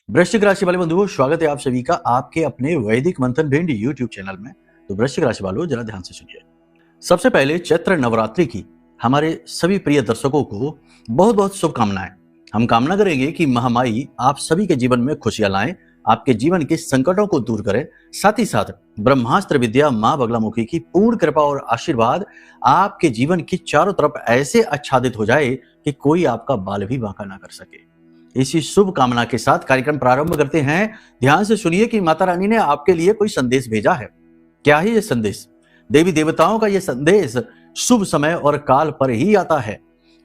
वृश्चिक राशि वाले बंधुओं, स्वागत है आप सभी का आपके अपने वैदिक मंथन भिंड यूट्यूब चैनल में। तो वृश्चिक राशि वालों, जरा ध्यान से सुनिए। सबसे पहले चैत्र नवरात्रि की हमारे सभी प्रिय दर्शकों को बहुत बहुत शुभकामनाएं। हम कामना करेंगे कि महामाई आप सभी के जीवन में खुशियां लाएं, आपके जीवन के संकटों को दूर करें। साथ ही साथ ब्रह्मास्त्र विद्या मां बगलामुखी की पूर्ण कृपा और आशीर्वाद आपके जीवन की चारों तरफ ऐसे आच्छादित हो जाए कि कोई आपका बाल भी बांका ना कर सके। इसी शुभ कामना के साथ कार्यक्रम प्रारंभ करते हैं। ध्यान से सुनिए कि माता रानी ने आपके लिए कोई संदेश भेजा है। क्या है यह संदेश? देवी देवताओं का यह संदेश शुभ समय और काल पर ही आता है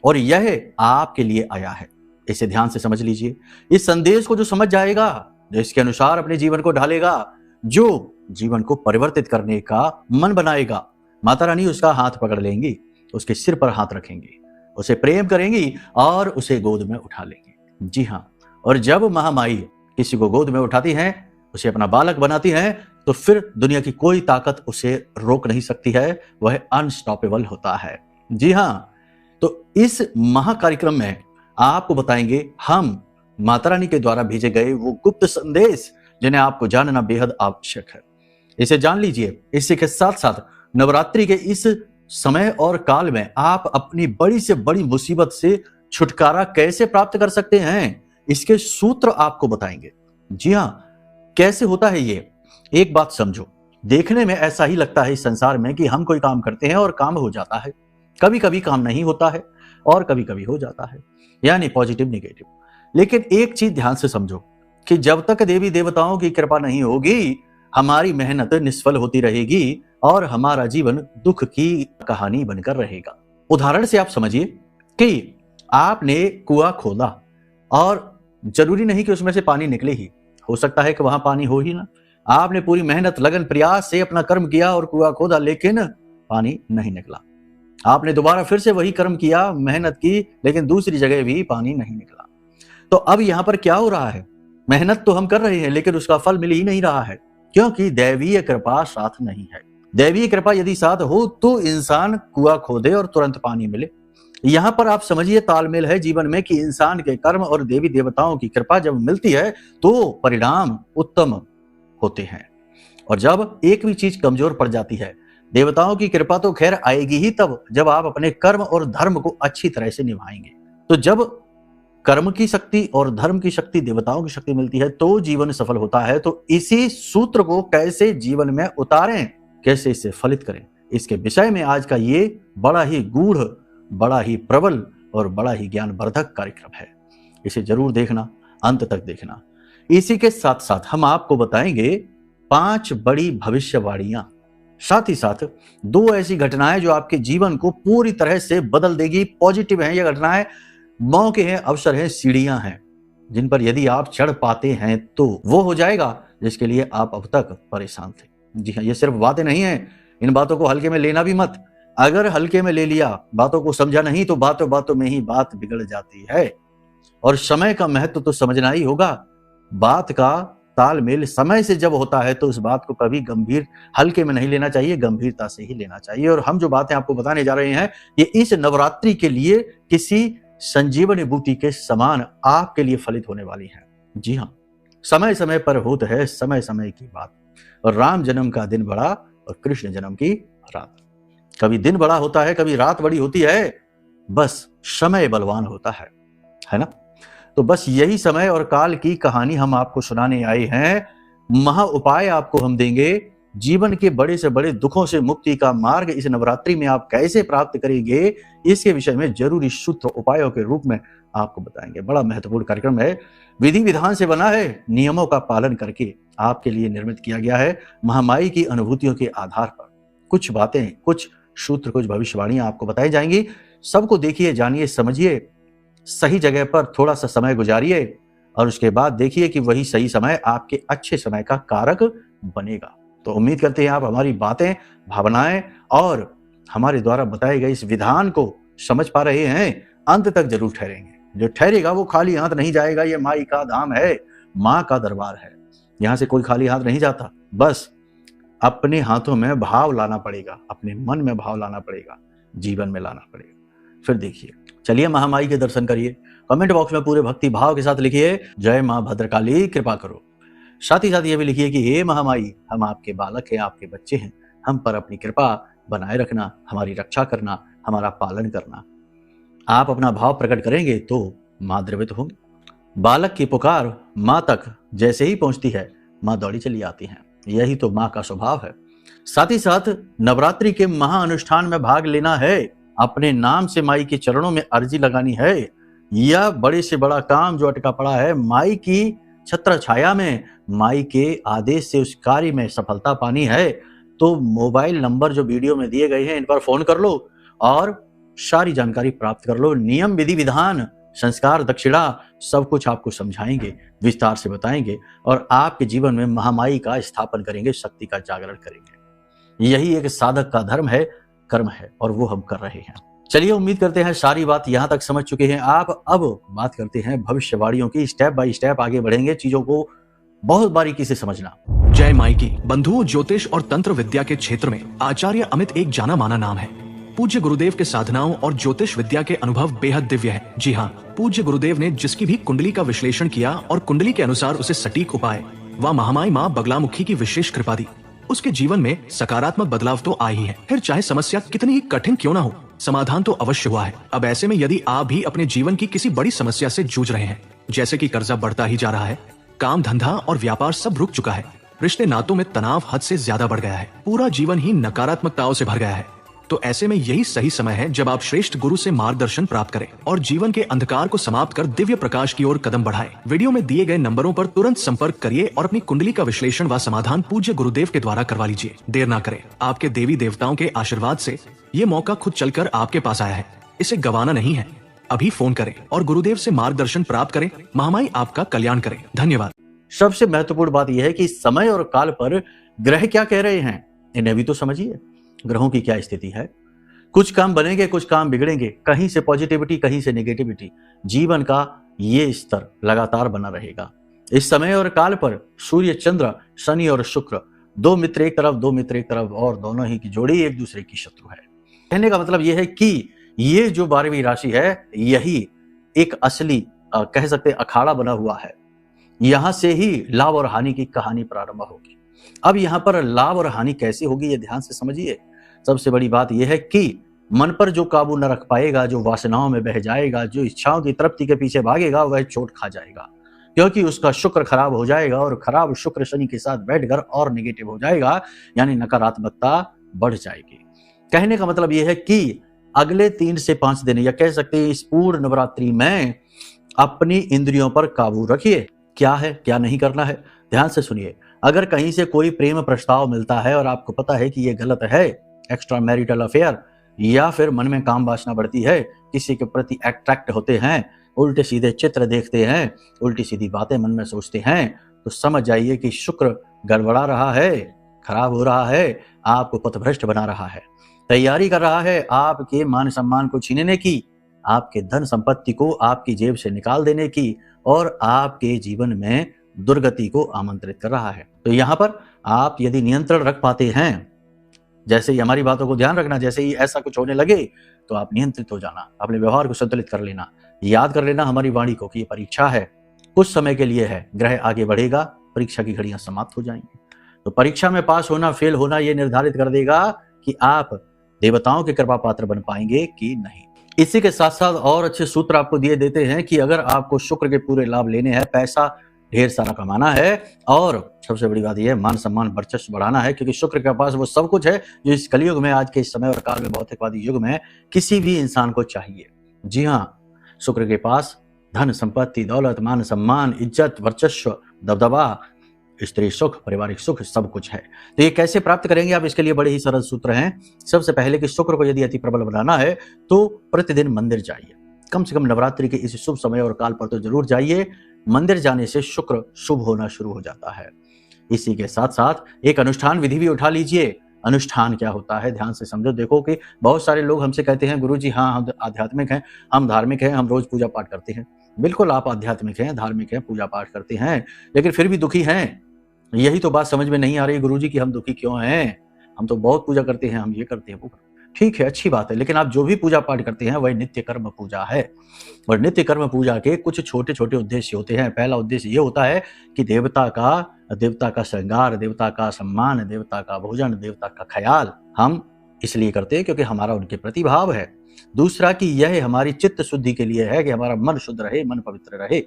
और यह आपके लिए आया है। इसे ध्यान से समझ लीजिए। इस संदेश को जो समझ जाएगा, जो इसके अनुसार अपने जीवन को ढालेगा, जो जीवन को परिवर्तित करने का मन बनाएगा, माता रानी उसका हाथ पकड़ लेंगी, उसके सिर पर हाथ रखेंगी, उसे प्रेम करेंगी और उसे गोद में उठा लेंगी। जी हाँ, और जब महामाई किसी को गोद में उठाती हैं, उसे अपना बालक बनाती हैं, तो फिर दुनिया की कोई ताकत उसे रोक नहीं सकती है। वह अनस्टॉपेबल होता है। जी हाँ, तो इस महाकार्यक्रम में आपको बताएंगे हम माता रानी के द्वारा भेजे गए वो गुप्त संदेश जिन्हें आपको जानना बेहद आवश्यक है। इसे जान लीजिए। इसी के साथ साथ नवरात्रि के इस समय और काल में आप अपनी बड़ी से बड़ी मुसीबत से छुटकारा कैसे प्राप्त कर सकते हैं, इसके सूत्र आपको बताएंगे। जी हाँ, कैसे होता है ये? एक बात समझो, देखने में ऐसा ही लगता है इस संसार में कि हम कोई काम करते हैं और काम हो जाता है। कभी कभी काम नहीं होता है और कभी कभी हो जाता है, यानी पॉजिटिव नेगेटिव। लेकिन एक चीज ध्यान से समझो कि जब तक देवी देवताओं की कृपा नहीं होगी, हमारी मेहनत निष्फल होती रहेगी और हमारा जीवन दुख की कहानी बनकर रहेगा। उदाहरण से आप समझिए कि आपने कुआं खोदा और जरूरी नहीं कि उसमें से पानी निकले ही, हो सकता है कि वहां पानी हो ही ना। आपने पूरी मेहनत लगन प्रयास से अपना कर्म किया और कुआं खोदा, लेकिन पानी नहीं निकला। आपने दोबारा फिर से वही कर्म किया, मेहनत की, लेकिन दूसरी जगह भी पानी नहीं निकला। तो अब यहां पर क्या हो रहा है? मेहनत तो हम कर रहे हैं लेकिन उसका फल मिल ही नहीं रहा है, क्योंकि दैवीय कृपा साथ नहीं है। दैवीय कृपा यदि साथ हो तो इंसान कुआं खोदे और तुरंत पानी मिले। यहां पर आप समझिए तालमेल है जीवन में कि इंसान के कर्म और देवी देवताओं की कृपा जब मिलती है तो परिणाम उत्तम होते हैं। और जब एक भी चीज कमजोर पड़ जाती है, देवताओं की कृपा तो खैर आएगी ही तब जब आप अपने कर्म और धर्म को अच्छी तरह से निभाएंगे। तो जब कर्म की शक्ति और धर्म की शक्ति, देवताओं की शक्ति मिलती है तो जीवन सफल होता है। तो इसी सूत्र को कैसे जीवन में उतारें, कैसे इसे फलित करें, इसके विषय में आज का ये बड़ा ही गूढ़, बड़ा ही प्रबल और बड़ा ही ज्ञानवर्धक कार्यक्रम है। इसे जरूर देखना, अंत तक देखना। इसी के साथ साथ हम आपको बताएंगे 5 बड़ी भविष्यवाणियां, साथ ही साथ 2 ऐसी घटनाएं जो आपके जीवन को पूरी तरह से बदल देगी। पॉजिटिव हैं ये घटनाएं, मौके हैं, अवसर हैं, सीढ़ियां हैं, जिन पर यदि आप चढ़ पाते हैं तो वो हो जाएगा जिसके लिए आप अब तक परेशान थे। जी हाँ, ये सिर्फ बातें नहीं है, इन बातों को हल्के में लेना भी मत। अगर हल्के में ले लिया, बातों को समझा नहीं, तो बातों बातों में ही बात बिगड़ जाती है। और समय का महत्व तो समझना ही होगा। बात का तालमेल समय से जब होता है तो उस बात को कभी गंभीर हल्के में नहीं लेना चाहिए, गंभीरता से ही लेना चाहिए। और हम जो बातें आपको बताने जा रहे हैं, ये इस नवरात्रि के लिए किसी संजीवनी बूटी के समान आपके लिए फलित होने वाली है। जी हाँ, समय समय पर होता है समय समय की बात। और राम जन्म का दिन बड़ा और कृष्ण जन्म की रात। कभी दिन बड़ा होता है, कभी रात बड़ी होती है, बस समय बलवान होता है ना। तो बस यही समय और काल की कहानी हम आपको सुनाने आए हैं। महा उपाय आपको हम देंगे। जीवन के बड़े से बड़े दुखों से मुक्ति का मार्ग इस नवरात्रि में आप कैसे प्राप्त करेंगे, इसके विषय में जरूरी सूत्र उपायों के रूप में आपको बताएंगे। बड़ा महत्वपूर्ण कार्यक्रम है, विधि विधान से बना है, नियमों का पालन करके आपके लिए निर्मित किया गया है। महामाई की अनुभूतियों के आधार पर कुछ बातें, कुछ सूत्र, कुछ भविष्यवाणियां आपको बताई जाएंगी। सबको देखिए, जानिए, समझिए, सही जगह पर थोड़ा सा समय गुजारिए और उसके बाद देखिए कि वही सही समय आपके अच्छे समय का कारक बनेगा। तो उम्मीद करते हैं आप हमारी बातें, भावनाएं और हमारे द्वारा बताए गए इस विधान को समझ पा रहे हैं। अंत तक जरूर ठहरेंगे। जो ठहरेगा वो खाली हाथ नहीं जाएगा। ये माई का धाम है, माँ का दरबार है, यहाँ से कोई खाली हाथ नहीं जाता। बस अपने हाथों में भाव लाना पड़ेगा, अपने मन में भाव लाना पड़ेगा, जीवन में लाना पड़ेगा। फिर देखिए, चलिए महामाई के दर्शन करिए। कमेंट बॉक्स में पूरे भक्ति भाव के साथ लिखिए जय माँ भद्रकाली कृपा करो। साथ ही साथ ये भी लिखिए कि हे महामाई, हम आपके बालक हैं, आपके बच्चे हैं, हम पर अपनी कृपा बनाए रखना, हमारी रक्षा करना, हमारा पालन करना। आप अपना भाव प्रकट करेंगे तो माँ द्रवित होंगी। बालक की पुकार माँ तक जैसे ही पहुंचती है, माँ दौड़ी चली आती हैं। यही तो माँ का स्वभाव है। साथ ही साथ नवरात्रि के महाअनुष्ठान में भाग लेना है, अपने नाम से माई के चरणों में अर्जी लगानी है। यह बड़े से बड़ा काम जो अटका पड़ा है, माई की छत्र छाया में, माई के आदेश से उस कार्य में सफलता पानी है, तो मोबाइल नंबर जो वीडियो में दिए गए हैं इन पर फोन कर लो और सारी जानकारी प्राप्त कर लो। नियम, विधि, विधान, संस्कार, दक्षिणा सब कुछ आपको समझाएंगे, विस्तार से बताएंगे और आपके जीवन में महामाई का स्थापन करेंगे, शक्ति का जागरण करेंगे। यही एक साधक का धर्म है, कर्म है और वो हम कर रहे हैं। चलिए, उम्मीद करते हैं सारी बात यहाँ तक समझ चुके हैं आप। अब बात करते हैं भविष्यवाणियों की। स्टेप बाय स्टेप आगे बढ़ेंगे, चीजों को बहुत बारीकी से समझना। जय माई की। बंधुओं, ज्योतिष और तंत्र विद्या के क्षेत्र में आचार्य अमित एक जाना माना नाम है। पूज्य गुरुदेव के साधनाओं और ज्योतिष विद्या के अनुभव बेहद दिव्य है। जी हाँ, पूज्य गुरुदेव ने जिसकी भी कुंडली का विश्लेषण किया और कुंडली के अनुसार उसे सटीक उपाय व महामाई माँ बगलामुखी की विशेष कृपा दी, उसके जीवन में सकारात्मक बदलाव तो आए ही है। फिर चाहे समस्या कितनी ही कठिन क्यों न हो, समाधान तो अवश्य हुआ है। अब ऐसे में यदि आप भी अपने जीवन की किसी बड़ी समस्या से जूझ रहे हैं, जैसे कि कर्जा बढ़ता ही जा रहा है, काम धंधा और व्यापार सब रुक चुका है, रिश्ते नातों में तनाव हद से ज्यादा बढ़ गया है, पूरा जीवन ही नकारात्मकताओं से भर गया है, तो ऐसे में यही सही समय है जब आप श्रेष्ठ गुरु से मार्गदर्शन प्राप्त करें और जीवन के अंधकार को समाप्त कर दिव्य प्रकाश की ओर कदम बढ़ाएं। वीडियो में दिए गए नंबरों पर तुरंत संपर्क करिए और अपनी कुंडली का विश्लेषण व समाधान पूज्य गुरुदेव के द्वारा करवा लीजिए। देर ना करें, आपके देवी देवताओं के आशीर्वाद से ये मौका खुद चलकर आपके पास आया है, इसे गंवाना नहीं है। अभी फोन करें और गुरुदेव से मार्गदर्शन प्राप्त करें। महामाई आपका कल्याण करें। धन्यवाद। सबसे महत्वपूर्ण बात यह है कि समय और काल पर ग्रह क्या कह रहे हैं, इन्हें भी तो समझिए। ग्रहों की क्या स्थिति है, कुछ काम बनेंगे, कुछ काम बिगड़ेंगे, कहीं से पॉजिटिविटी, कहीं से नेगेटिविटी। जीवन का ये स्तर लगातार बना रहेगा। इस समय और काल पर सूर्य, चंद्र, शनि और शुक्र, दो मित्र एक तरफ, दो मित्र एक तरफ और दोनों ही की जोड़ी एक दूसरे की शत्रु है। कहने का मतलब यह है कि ये जो 12वीं राशि है, यही एक असली कह सकते अखाड़ा बना हुआ है। यहां से ही लाभ और हानि की कहानी प्रारंभ होगी। अब यहां पर लाभ और हानि कैसे होगी, ये ध्यान से समझिए। सबसे बड़ी बात यह है कि मन पर जो काबू न रख पाएगा, जो वासनाओं में बह जाएगा, जो इच्छाओं की तृप्ति के पीछे भागेगा, वह चोट खा जाएगा, क्योंकि उसका शुक्र खराब हो जाएगा और खराब शुक्र शनि के साथ बैठकर और नेगेटिव हो जाएगा, यानी नकारात्मकता बढ़ जाएगी। कहने का मतलब यह है कि अगले 3 से 5 दिन, या कह सकते हैं इस पूर्ण नवरात्रि में, अपनी इंद्रियों पर काबू रखिए। क्या है, क्या नहीं करना है, ध्यान से सुनिए। अगर कहीं से कोई प्रेम प्रस्ताव मिलता है और आपको पता है कि यह गलत है, एक्स्ट्रा मैरिटल अफेयर, या फिर मन में काम वासना बढ़ती है, किसी के प्रति अट्रैक्ट होते हैं, उल्टे सीधे चित्र देखते हैं, उल्टी सीधी बातें मन में सोचते हैं, तो समझ जाइए कि शुक्र गड़बड़ा रहा है, खराब हो रहा है, आपको पथभ्रष्ट बना रहा है, तैयारी कर रहा है आपके मान सम्मान को छीनने की, आपके धन संपत्ति को आपकी जेब से निकाल देने की और आपके जीवन में दुर्गति को आमंत्रित कर रहा है। तो यहाँ पर आप यदि नियंत्रण रख पाते हैं, जैसे ही हमारी बातों को ध्यान रखना, जैसे ही ऐसा कुछ होने लगे तो आप नियंत्रित हो जाना, अपने व्यवहार को संतुलित कर लेना, याद कर लेना हमारी वाणी को कि ये परीक्षा है, कुछ समय के लिए है, ग्रह आगे बढ़ेगा, परीक्षा की घड़ियां समाप्त हो जाएंगी। तो परीक्षा में पास होना, फेल होना, ये निर्धारित कर देगा कि आप देवताओं के कृपा पात्र बन पाएंगे कि नहीं। इसी के साथ साथ और अच्छे सूत्र आपको दिए देते हैं कि अगर आपको शुक्र के पूरे लाभ लेने हैं, पैसा ढेर सारा कमाना है और सबसे बड़ी बात यह है मान सम्मान वर्चस्व बढ़ाना है, क्योंकि शुक्र के पास वो सब कुछ है जो इस कलयुग में, आज के इस समय और काल में, भौतिकवादी युग में किसी भी इंसान को चाहिए। जी हाँ, शुक्र के पास धन संपत्ति, दौलत, मान सम्मान, इज्जत, वर्चस्व, दबदबा, स्त्री सुख, पारिवारिक सुख, सब कुछ है। तो ये कैसे प्राप्त करेंगे आप, इसके लिए बड़े ही सरल सूत्र हैं। सबसे पहले कि शुक्र को यदि अति प्रबल बनाना है तो प्रतिदिन मंदिर जाइए, कम से कम नवरात्रि के इस शुभ समय और काल पर तो जरूर जाइए। मंदिर जाने से शुक्र शुभ होना शुरू हो जाता है। इसी के साथ साथ एक अनुष्ठान विधि भी उठा लीजिए। अनुष्ठान क्या होता है, ध्यान से समझो। देखो कि बहुत सारे लोग हमसे कहते हैं गुरुजी हाँ हम आध्यात्मिक हैं, हम धार्मिक हैं, हम रोज पूजा पाठ करते हैं। बिल्कुल आप आध्यात्मिक हैं, धार्मिक हैं, पूजा पाठ करते हैं, लेकिन फिर भी दुखी हैं। यही तो बात समझ में नहीं आ रही गुरुजी कि हम दुखी क्यों हैं। हम तो बहुत पूजा करते हैं, हम ये करते हैं, वो करते हैं। ठीक है, अच्छी बात है, लेकिन आप जो भी पूजा पाठ करते हैं वह नित्य कर्म पूजा है। और नित्य कर्म पूजा के कुछ छोटे-छोटे उद्देश्य होते हैं। पहला उद्देश्य ये होता है कि देवता का श्रृंगार, देवता का सम्मान, देवता का भोजन, देवता का ख्याल हम इसलिए करते हैं क्योंकि हमारा उनके प्रति भाव है। दूसरा कि यह हमारी चित्त शुद्धि के लिए है कि हमारा मन शुद्ध रहे, मन पवित्र रहे,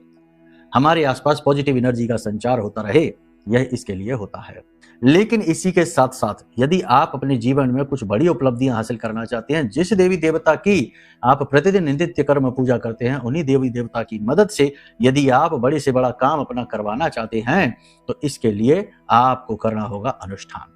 हमारे आसपास पॉजिटिव एनर्जी का संचार होता रहे, यह इसके लिए होता है। लेकिन इसी के साथ साथ यदि आप अपने जीवन में कुछ बड़ी उपलब्धियां हासिल करना चाहते हैं, जिस देवी देवता की आप प्रतिदिन नित्य कर्म पूजा करते हैं, उन्हीं देवी देवता की मदद से यदि आप बड़े से बड़ा काम अपना करवाना चाहते हैं, तो इसके लिए आपको करना होगा अनुष्ठान।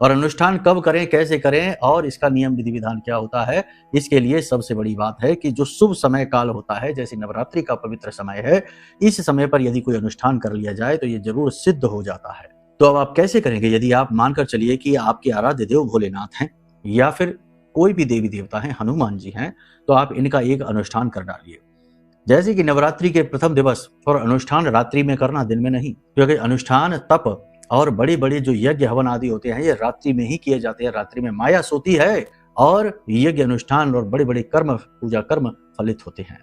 और अनुष्ठान कब करें, कैसे करें और इसका नियम विधि विधान क्या होता है, इसके लिए सबसे बड़ी बात है कि जो शुभ समय काल होता है, जैसे नवरात्रि का पवित्र समय है, इस समय पर यदि कोई अनुष्ठान कर लिया जाए तो ये जरूर सिद्ध हो जाता है। तो अब आप कैसे करेंगे? यदि आप मानकर चलिए कि आपके आराध्य देव भोलेनाथ हैं या फिर कोई भी देवी देवता हैं, हनुमान जी हैं, तो आप इनका एक अनुष्ठान कर डालिए। जैसे कि नवरात्रि के प्रथम दिवस और अनुष्ठान रात्रि में करना, दिन में नहीं, क्योंकि अनुष्ठान तप और बड़ी बड़ी जो यज्ञ हवन आदि होते हैं ये रात्रि में ही किए जाते हैं। रात्रि में माया सोती है और यज्ञ अनुष्ठान और बड़े बड़े कर्म, पूजा कर्म फलित होते हैं।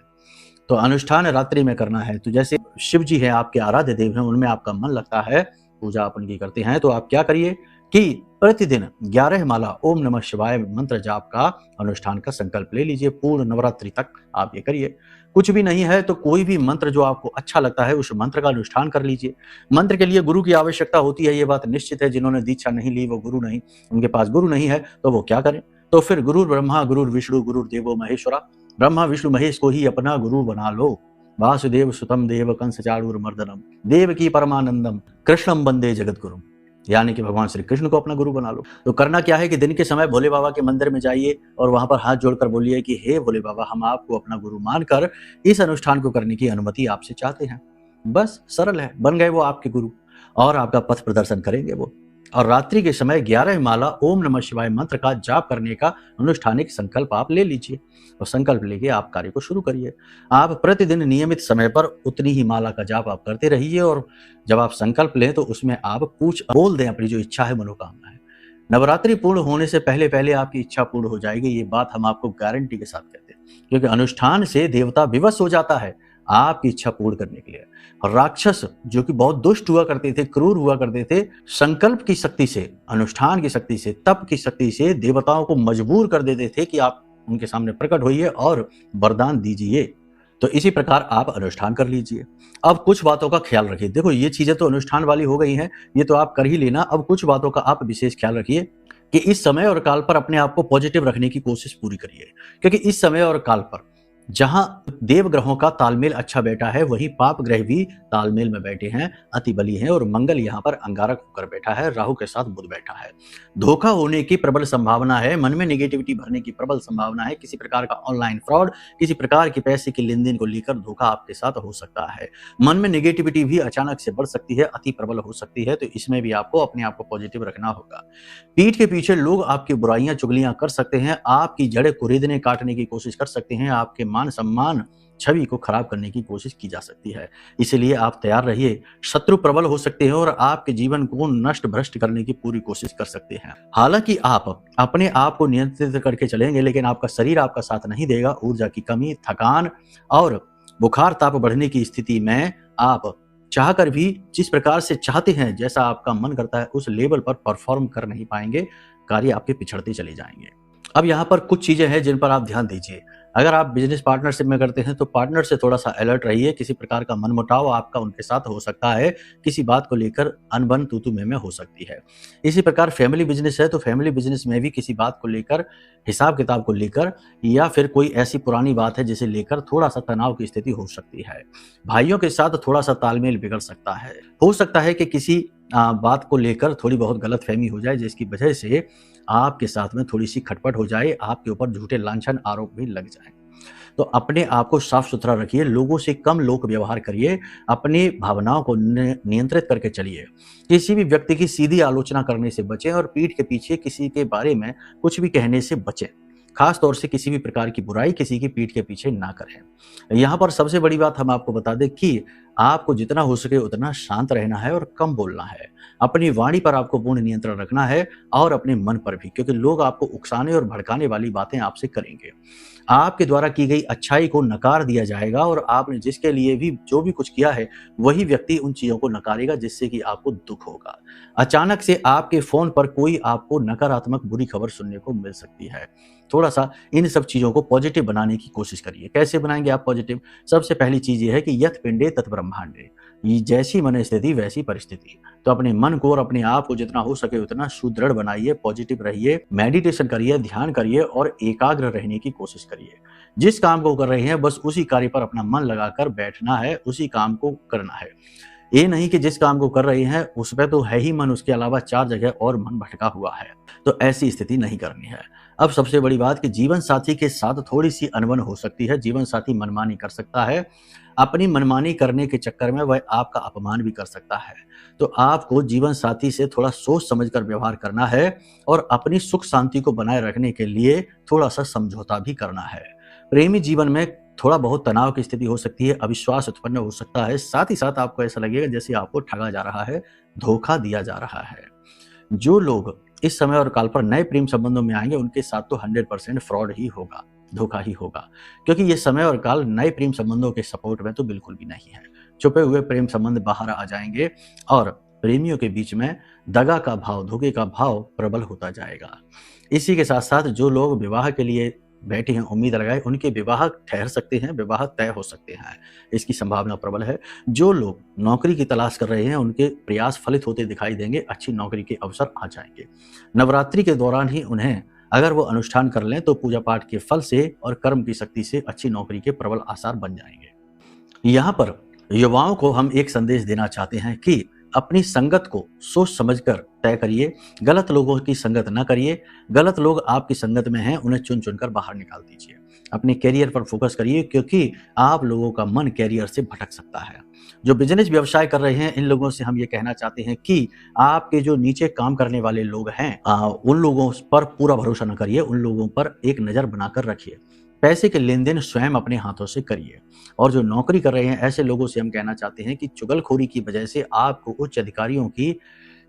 तो अनुष्ठान रात्रि में करना है। तो जैसे शिव जी हैं, आपके आराध्य देव हैं, उनमें आपका मन लगता है, पूजा आप उनकी करते हैं, तो आप क्या करिए कि प्रतिदिन 11 माला ओम नमः शिवाय मंत्र जाप का अनुष्ठान का संकल्प ले लीजिए। पूर्ण नवरात्रि तक आप ये करिए। कुछ भी नहीं है तो कोई भी मंत्र जो आपको अच्छा लगता है उस मंत्र का अनुष्ठान कर लीजिए। मंत्र के लिए गुरु की आवश्यकता होती है, ये बात निश्चित है। जिन्होंने दीक्षा नहीं ली वो गुरु नहीं, उनके पास गुरु नहीं है तो वो क्या करें? तो फिर गुरु ब्रह्मा गुरु विष्णु गुरु देवो महेश्वरा, ब्रह्मा विष्णु महेश को ही अपना गुरु बना लो। वासुदेव सुतम देव कंस चाणूरमर्दनम देवकी परमानंदम कृष्णम वंदे जगद्गुरुम, यानी कि भगवान श्री कृष्ण को अपना गुरु बना लो। तो करना क्या है कि दिन के समय भोले बाबा के मंदिर में जाइए और वहां पर हाथ जोड़कर बोलिए कि हे भोले बाबा, हम आपको अपना गुरु मानकर इस अनुष्ठान को करने की अनुमति आपसे चाहते हैं। बस सरल है, बन गए वो आपके गुरु और आपका पथ प्रदर्शन करेंगे वो। और रात्रि के समय 11 माला ओम नमः शिवाय मंत्र का जाप करने का अनुष्ठानिक संकल्प आप ले लीजिए और संकल्प लेके आप कार्य को शुरू करिए। आप प्रतिदिन नियमित समय पर उतनी ही माला का जाप आप करते रहिए और जब आप संकल्प लें तो उसमें आप बोल दें अपनी जो इच्छा है, मनोकामना है। नवरात्रि पूर्ण होने से पहले पहले आपकी इच्छा पूर्ण हो जाएगी, ये बात हम आपको गारंटी के साथ कहते हैं, क्योंकि अनुष्ठान से देवता विवश हो जाता है आपकी इच्छा पूर्ण करने के लिए। और राक्षस जो कि बहुत दुष्ट हुआ करते थे, क्रूर हुआ करते थे, संकल्प की शक्ति से, अनुष्ठान की शक्ति से, तप की शक्ति से देवताओं को मजबूर कर देते थे कि आप उनके सामने प्रकट होइए और वरदान दीजिए। तो इसी प्रकार आप अनुष्ठान कर लीजिए। अब कुछ बातों का ख्याल रखिए। देखो ये चीजें तो अनुष्ठान वाली हो गई हैं, ये तो आप कर ही लेना। अब कुछ बातों का आप विशेष ख्याल रखिए कि इस समय और काल पर अपने आप को पॉजिटिव रखने की कोशिश पूरी करिए, क्योंकि इस समय और काल पर जहां देव ग्रहों का तालमेल अच्छा बैठा है, वहीं पाप ग्रह भी तालमेल में बैठे हैं, अति बली हैं और मंगल यहाँ पर अंगारक होकर बैठा है, राहु के साथ बुध बैठा है। धोखा होने की प्रबल संभावना है, मन में नेगेटिविटी भरने की प्रबल संभावना है, किसी प्रकार का ऑनलाइन फ्रॉड, किसी प्रकार की पैसे की लेन देन को लेकर धोखा आपके साथ हो सकता है। मन में नेगेटिविटी भी अचानक से बढ़ सकती है, अति प्रबल हो सकती है, तो इसमें भी आपको अपने आप को पॉजिटिव रखना होगा। पीठ के पीछे लोग आपकी बुराइयां चुगलियां कर सकते हैं, आपकी जड़ें कुरेदने काटने की कोशिश कर सकते हैं, आपके मान सम्मान छवि को खराब करने की कोशिश की जा सकती है। इसलिए आप तैयार रहिए। शत्रु प्रबल हो सकते हैं और आपके जीवन को नष्ट भ्रष्ट करने की पूरी कोशिश कर सकते हैं। हालांकि आप अपने आप को नियंत्रित करके चलेंगे, लेकिन आपका शरीर आपका साथ नहीं देगा। ऊर्जा की कमी, थकान और बुखार ताप बढ़ने की स्थिति में आप चाहकर भी जिस प्रकार से चाहते हैं, जैसा आपका मन करता है, उस लेवल पर परफॉर्म कर नहीं पाएंगे। कार्य आपके पिछड़ते चले जाएंगे। अब यहाँ पर कुछ चीजें हैं जिन पर आप ध्यान दीजिए। अगर आप बिजनेस पार्टनरशिप में करते हैं तो पार्टनर से थोड़ा सा अलर्ट रहिए। किसी प्रकार का मनमुटाव आपका उनके साथ हो सकता है, किसी बात को लेकर अनबन तू तू मैं हो सकती है। इसी प्रकार फैमिली बिजनेस है तो फैमिली बिजनेस में भी किसी बात को लेकर, हिसाब किताब को लेकर, या फिर कोई ऐसी पुरानी बात है जिसे लेकर थोड़ा सा तनाव की स्थिति हो सकती है। भाइयों के साथ थोड़ा सा तालमेल बिगड़ सकता है। हो सकता है कि किसी बात को लेकर थोड़ी बहुत गलतफहमी हो जाए, जिसकी वजह से आपके साथ में थोड़ी सी खटपट हो जाए, आपके ऊपर झूठे लांछन आरोप भी लग जाए। तो अपने आप को साफ सुथरा रखिए, लोगों से कम लोक व्यवहार करिए, अपनी भावनाओं को नियंत्रित करके चलिए। किसी भी व्यक्ति की सीधी आलोचना करने से बचें और पीठ के पीछे किसी के बारे में कुछ भी कहने से बचें। खास तौर से किसी भी प्रकार की बुराई किसी की पीठ के पीछे ना करें। यहाँ पर सबसे बड़ी बात हम आपको बता दें कि आपको जितना हो सके उतना शांत रहना है और कम बोलना है। अपनी वाणी पर आपको पूर्ण नियंत्रण रखना है और अपने मन पर भी, क्योंकि लोग आपको उकसाने और भड़काने वाली बातें आपसे करेंगे। आपके द्वारा की गई अच्छाई को नकार दिया जाएगा और आपने जिसके लिए भी जो भी कुछ किया है, वही व्यक्ति उन चीज़ों को नकारेगा, जिससे कि आपको दुःख होगा। अचानक से आपके फ़ोन पर कोई आपको नकारात्मक बुरी खबर सुनने को मिल सकती है। थोड़ा-सा इन सब चीज़ों को पॉज़िटिव बनाने की कोशिश करिए। कैसे बनाएँगे आप पॉज़िटिव? सबसे पहली चीज़ ये है कि यत् पिंडे तत् ब्रह्मांडे। ये जैसी मन स्थिति वैसी परिस्थिति। तो अपने मन को और अपने आप को जितना हो सके उतना सुदृढ़ बनाइए, पॉज़िटिव रहिए, मेडिटेशन करिए, ध्यान करिए और एकाग्र रहने की कोशिश करिए। जिस काम को कर रहे हैं बस उसी कार्य पर अपना मन लगाकर बैठना है, उसी काम को करना है। ये नहीं कि जिस काम को कर रहे हैं उस पे तो है ही मन, उसके अलावा 4 जगह और मन भटका हुआ है। तो ऐसी स्थिति नहीं करनी है। अब सबसे बड़ी बात कि जीवन साथी के साथ थोड़ी-सी अनबन हो सकती है, जीवन साथी मनमानी कर सकता है। अपनी मनमानी करने के चक्कर में वह आपका अपमान भी कर सकता है। तो आपको जीवन साथी से थोड़ा सोच समझ कर व्यवहार करना है और अपनी सुख शांति को बनाए रखने के लिए थोड़ा-सा समझौता भी करना है। प्रेमी जीवन में थोड़ा बहुत तनाव की स्थिति हो सकती है, अविश्वास उत्पन्न हो सकता है, साथ ही साथ आपको ऐसा लगेगा जैसे आपको ठगा जा रहा है, धोखा दिया जा रहा है। जो लोग इस समय और काल पर नए प्रेम संबंधों में आएंगे उनके साथ तो 100% फ्रॉड ही होगा, धोखा ही होगा, क्योंकि ये समय और काल नए प्रेम संबंधों के सपोर्ट में तो बिल्कुल भी नहीं है। छुपे हुए प्रेम संबंध बाहर आ जाएंगे और प्रेमियों के बीच में दगा का भाव, धोखे का भाव प्रबल होता जाएगा। इसी के साथ साथ जो लोग विवाह के लिए बैठे हैं, उम्मीद लगाए, उनके विवाह ठहर सकते हैं, विवाह तय हो सकते हैं, इसकी संभावना प्रबल है। जो लोग नौकरी की तलाश कर रहे हैं उनके प्रयास फलित होते दिखाई देंगे, अच्छी नौकरी के अवसर आ जाएंगे। नवरात्रि के दौरान ही उन्हें अगर वो अनुष्ठान कर लें तो पूजा पाठ के फल से और कर्म की शक्ति से अच्छी नौकरी के प्रबल आसार बन जाएंगे। यहाँ पर युवाओं को हम एक संदेश देना चाहते हैं कि अपनी संगत को सोच समझकर तय करिए, गलत लोगों की संगत ना करिए। गलत लोग आपकी संगत में हैं, उन्हें चुन चुनकर बाहर निकाल दीजिए। अपने करियर पर फोकस करिए, क्योंकि आप लोगों का मन करियर से भटक सकता है। जो बिजनेस व्यवसाय कर रहे हैं इन लोगों से हम ये कहना चाहते हैं कि आपके जो नीचे काम करने वाले लोग हैं उन लोगों पर पूरा भरोसा न करिए, उन लोगों पर एक नज़र बनाकर रखिए। पैसे के लेन देन स्वयं अपने हाथों से करिए। और जो नौकरी कर रहे हैं ऐसे लोगों से हम कहना चाहते हैं कि चुगलखोरी की वजह से आपको उच्च अधिकारियों की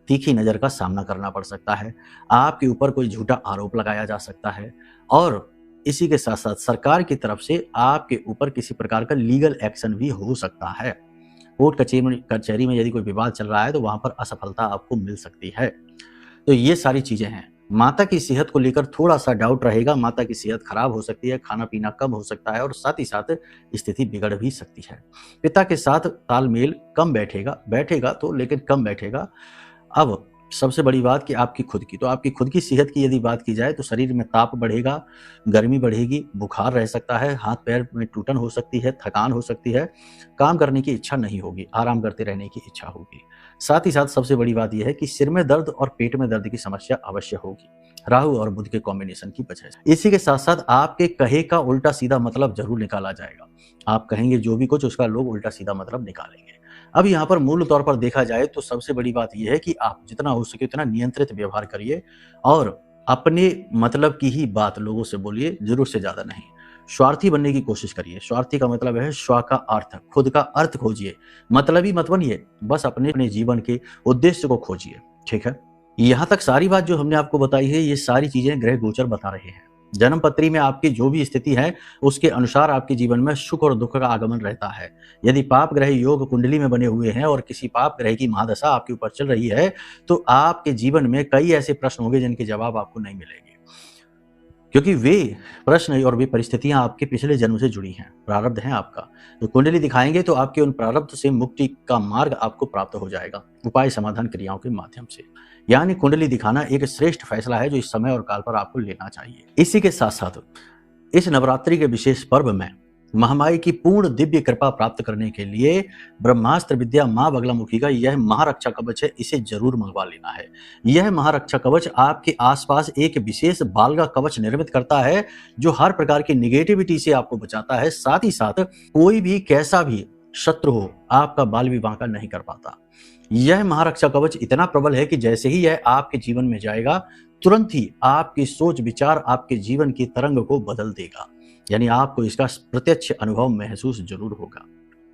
तीखी नज़र का सामना करना पड़ सकता है। आपके ऊपर कोई झूठा आरोप लगाया जा सकता है और इसी के साथ साथ सरकार की तरफ से आपके ऊपर किसी प्रकार का लीगल एक्शन भी हो सकता है। कोर्ट कचहरी में यदि कोई विवाद चल रहा है तो वहां पर असफलता आपको मिल सकती है। तो ये सारी चीजें हैं। माता की सेहत को लेकर थोड़ा सा डाउट रहेगा, माता की सेहत खराब हो सकती है, खाना पीना कम हो सकता है और साथ ही साथ स्थिति बिगड़ भी सकती है। पिता के साथ तालमेल कम बैठेगा तो लेकिन कम बैठेगा। अब सबसे बड़ी बात कि आपकी खुद की सेहत की यदि बात की जाए तो शरीर में ताप बढ़ेगा, गर्मी बढ़ेगी, बुखार रह सकता है, हाथ पैर में टूटन हो सकती है, थकान हो सकती है, काम करने की इच्छा नहीं होगी, आराम करते रहने की इच्छा होगी। साथ ही साथ सबसे बड़ी बात यह है कि सिर में दर्द और पेट में दर्द की समस्या अवश्य होगी, राहु और बुध के कॉम्बिनेशन की वजह से। इसी के साथ साथ आपके कहे का उल्टा सीधा मतलब जरूर निकाला जाएगा। आप कहेंगे जो भी कुछ उसका लोग उल्टा सीधा मतलब निकालेंगे। अब यहाँ पर मूल तौर पर देखा जाए तो सबसे बड़ी बात यह है कि आप जितना हो सके उतना नियंत्रित व्यवहार करिए और अपने मतलब की ही बात लोगों से बोलिए, जरूर से ज्यादा नहीं। स्वार्थी बनने की कोशिश करिए। स्वार्थी का मतलब है स्व का अर्थ, खुद का अर्थ खोजिए, मतलब ही मत बनिए, बस अपने जीवन के उद्देश्य को खोजिए। ठीक है, यहाँ तक सारी बात जो हमने आपको बताई है ये सारी चीजें ग्रह गोचर बता रहे हैं। जन्म पत्री में आपकी जो भी स्थिति है उसके अनुसार आपके जीवन में सुख और दुख का आगमन रहता है। यदि पाप ग्रह योग कुंडली में बने हुए हैं और किसी पाप ग्रह की महादशा आपके ऊपर चल रही है तो आपके जीवन में कई ऐसे प्रश्न होंगे जिनके जवाब आपको नहीं मिलेंगे, क्योंकि वे प्रश्न और वे परिस्थितियां आपके पिछले जन्म से जुड़ी हैं, प्रारब्ध है आपका। तो कुंडली दिखाएंगे तो आपके उन प्रारब्ध से मुक्ति का मार्ग आपको प्राप्त हो जाएगा, उपाय समाधान क्रियाओं के माध्यम से। यानी कुंडली दिखाना एक श्रेष्ठ फैसला है जो इस समय और काल पर आपको लेना चाहिए। इसी के साथ साथ इस नवरात्रि के विशेष पर्व में महामाई की पूर्ण दिव्य कृपा प्राप्त करने के लिए ब्रह्मास्त्र विद्या मां बगलामुखी का यह महारक्षा कवच है, इसे जरूर मंगवा लेना है। यह महारक्षा कवच आपके आसपास एक विशेष बालगा कवच निर्मित करता है जो हर प्रकार की निगेटिविटी से आपको बचाता है। साथ ही साथ कोई भी कैसा भी शत्रु हो आपका बाल विवाह नहीं कर पाता। यह महारक्षा कवच इतना प्रबल है कि जैसे ही यह आपके जीवन में जाएगा तुरंत ही आपकी सोच विचार आपके जीवन की तरंग को बदल देगा, यानी आपको इसका प्रत्यक्ष अनुभव महसूस जरूर होगा।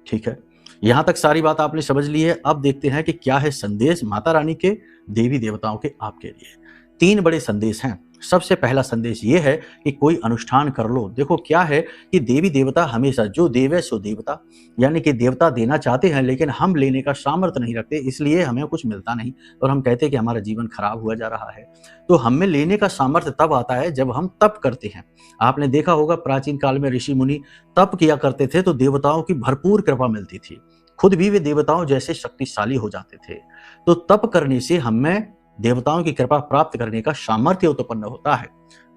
ठीक है, यहाँ तक सारी बात आपने समझ ली है। अब देखते हैं कि क्या है संदेश माता रानी के, देवी देवताओं के आपके लिए। 3 बड़े संदेश हैं। सबसे पहला संदेश ये है कि कोई अनुष्ठान कर लो। देखो क्या है कि देवी देवता हमेशा जो देवे सो देवता, यानी कि देवता देना चाहते हैं लेकिन हम लेने का सामर्थ्य नहीं रखते, इसलिए हमें कुछ मिलता नहीं और हम कहते हैं कि हमारा जीवन खराब हुआ जा रहा है। तो हमें लेने का सामर्थ्य तब आता है जब हम तप करते हैं। आपने देखा होगा प्राचीन काल में ऋषि मुनि तप किया करते थे तो देवताओं की भरपूर कृपा मिलती थी, खुद भी वे देवताओं जैसे शक्तिशाली हो जाते थे। तो तप करने से हमें देवताओं की कृपा प्राप्त करने का सामर्थ्य उत्पन्न होता है।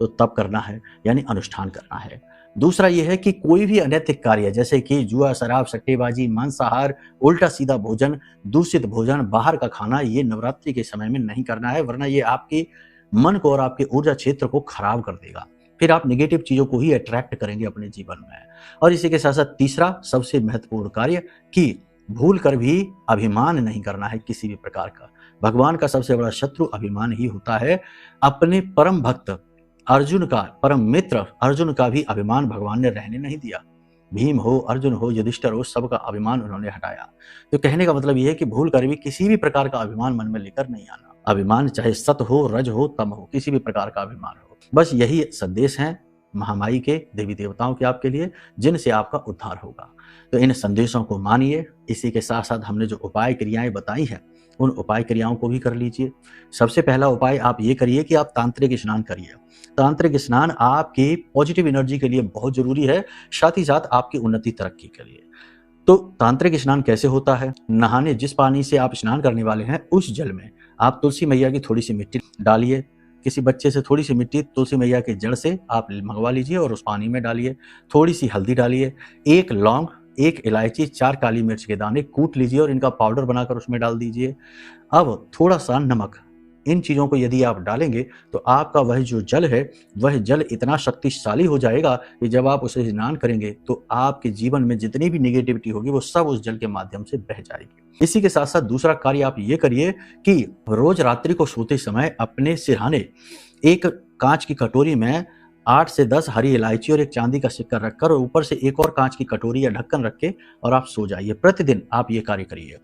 तो तप करना है यानी अनुष्ठान करना है। दूसरा यह है कि कोई भी अनैतिक कार्य जैसे कि जुआ, शराब, सट्टेबाजी, मांसाहार, उल्टा सीधा भोजन, दूषित भोजन, बाहर का खाना, ये नवरात्रि के समय में नहीं करना है, वरना ये आपके मन को और आपके ऊर्जा क्षेत्र को खराब कर देगा। फिर आप नेगेटिव चीजों को ही अट्रैक्ट करेंगे अपने जीवन में। और इसी के साथ साथ तीसरा सबसे महत्वपूर्ण कार्य कि भूल कर भी अभिमान नहीं करना है किसी भी प्रकार का। भगवान का सबसे बड़ा शत्रु अभिमान ही होता है। अपने परम भक्त अर्जुन का, परम मित्र अर्जुन का भी अभिमान भगवान ने रहने नहीं दिया। भीम हो, अर्जुन हो, युधिष्ठिर हो, सबका अभिमान उन्होंने हटाया। तो कहने का मतलब यह है कि भूल कर भी किसी भी प्रकार का अभिमान मन में लेकर नहीं आना। अभिमान चाहे सत हो, रज हो, तम हो, किसी भी प्रकार का अभिमान हो। बस यही संदेश है महामाई के, देवी देवताओं के आपके लिए, जिनसे आपका उद्धार होगा। तो इन संदेशों को मानिए। इसी के साथ साथ हमने जो उपाय क्रियाएं बताई हैं उन उपाय क्रियाओं को भी कर लीजिए। सबसे पहला उपाय आप ये करिए कि आप तांत्रिक स्नान करिए। तांत्रिक स्नान आपकी पॉजिटिव एनर्जी के लिए बहुत जरूरी है, साथ ही साथ आपकी उन्नति तरक्की के लिए। तो तांत्रिक स्नान कैसे होता है? नहाने जिस पानी से आप स्नान करने वाले हैं उस जल में आप तुलसी मैया की थोड़ी सी मिट्टी डालिए। किसी बच्चे से थोड़ी सी मिट्टी तुलसी मैया के जड़ से आप मंगवा लीजिए और उस पानी में डालिए। थोड़ी सी हल्दी डालिए, 1 लौंग, 1 इलायची, 4 काली मिर्च के दाने कूट लीजिए और इनका पाउडर बनाकर उसमें डाल दीजिए। अब थोड़ा सा नमक, इन चीज़ों को यदि आप डालेंगे तो आपका वह जो जल है वह जल इतना शक्तिशाली हो जाएगा कि जब आप उसे स्नान करेंगे तो आपके जीवन में जितनी भी निगेटिविटी होगी वो सब उस जल के माध्यम से बह जाएगी। इसी के साथ साथ दूसरा कार्य आप ये करिए कि रोज रात्रि को सोते समय अपने सिरहाने एक कांच की कटोरी में 8 से 10 हरी इलायची और एक चांदी का सिक्का रखकर और ऊपर से एक और कांच की कटोरी या ढक्कन रख के और आप सो जाइए। प्रतिदिन आप ये कार्य करिए।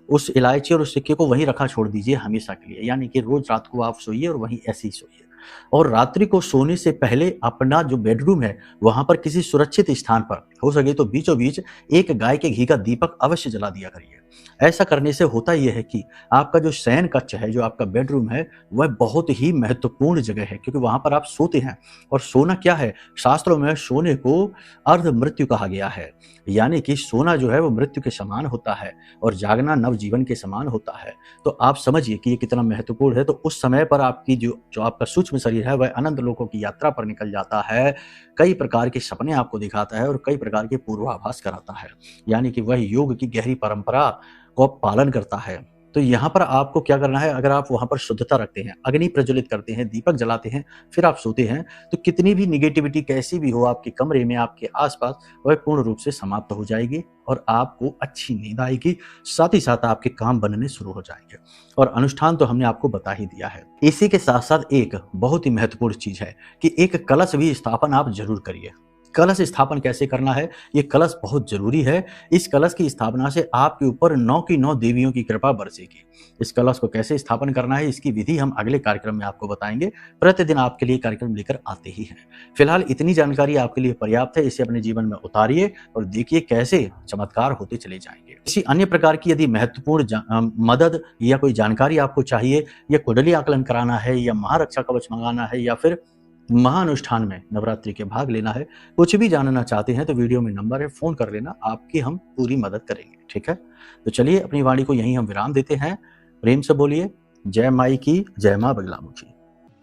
उस इलायची और उस सिक्के को वहीं रखा छोड़ दीजिए हमेशा के लिए, यानी कि रोज रात को आप सोइए और वहीं ऐसे ही सोइए। और रात्रि को सोने से पहले अपना जो बेडरूम है वहां पर किसी सुरक्षित स्थान पर हो सके तो बीचों बीच एक गाय के घी का दीपक अवश्य जला दिया करिए। ऐसा करने से होता यह है कि आपका जो शयन कक्ष है, जो आपका बेडरूम है, वह बहुत ही महत्वपूर्ण जगह है, क्योंकि वहां पर आप सोते हैं। और सोना क्या है? शास्त्रों में सोने को अर्ध मृत्यु कहा गया है, यानी कि सोना जो है वो मृत्यु के समान होता है और जागना नव जीवन के समान होता है। तो आप समझिए कि ये कितना महत्वपूर्ण है। तो उस समय पर आपकी जो आपका सूक्ष्म शरीर है वह अनंत लोकों की यात्रा पर निकल जाता है, कई प्रकार के सपने आपको दिखाता है और कई प्रकार के पूर्वाभास कराता है, यानी कि वह योग की गहरी परंपरा को पालन करता है। तो यहाँ पर आपको क्या करना है? अगर आप वहां पर शुद्धता रखते हैं, अग्नि प्रज्वलित करते हैं, दीपक जलाते हैं, फिर आप सोते हैं, तो कितनी भी निगेटिविटी कैसी भी हो आपके कमरे में, आपके आसपास, वह पूर्ण रूप से समाप्त हो जाएगी और आपको अच्छी नींद आएगी। साथ ही साथ आपके काम बनने शुरू हो जाएंगे। और अनुष्ठान तो हमने आपको बता ही दिया है। इसी के साथ साथ एक बहुत ही महत्वपूर्ण चीज है कि एक कलश भी स्थापन आप जरूर करिए। कलश स्थापन कैसे करना है? ये कलश बहुत जरूरी है। इस कलश की स्थापना से आपके ऊपर 9 की 9 देवियों की कृपा बरसेगी। इस कलश को कैसे स्थापन करना है इसकी विधि हम अगले कार्यक्रम में आपको बताएंगे। प्रतिदिन आपके लिए कार्यक्रम लेकर आते ही हैं। फिलहाल इतनी जानकारी आपके लिए पर्याप्त है। इसे अपने जीवन में उतारिए और देखिए कैसे चमत्कार होते चले जाएंगे। किसी अन्य प्रकार की यदि महत्वपूर्ण मदद या कोई जानकारी आपको चाहिए, या कुंडली आकलन कराना है, या महारक्षा कवच मंगाना है, या फिर महाअनुष्ठान में नवरात्रि के भाग लेना है, कुछ भी जानना चाहते हैं तो वीडियो में नंबर है, फोन कर लेना, आपकी हम पूरी मदद करेंगे। ठीक है, तो चलिए अपनी वाणी को यहीं हम विराम देते हैं। प्रेम से बोलिए जय माई की, जय मां बगलामुखी।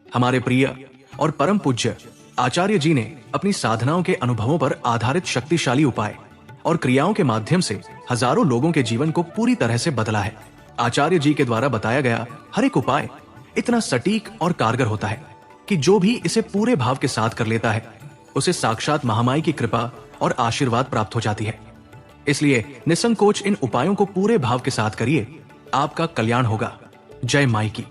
हमारे प्रिय और परम पूज्य आचार्य जी ने अपनी साधनाओं के अनुभवों पर आधारित शक्तिशाली उपाय और क्रियाओं के माध्यम से हजारों लोगों के जीवन को पूरी तरह से बदला है। आचार्य जी के द्वारा बताया गया हर एक उपाय इतना सटीक और कारगर होता है कि जो भी इसे पूरे भाव के साथ कर लेता है उसे साक्षात महामाई की कृपा और आशीर्वाद प्राप्त हो जाती है। इसलिए निसंकोच इन उपायों को पूरे भाव के साथ करिए, आपका कल्याण होगा। जय माई की।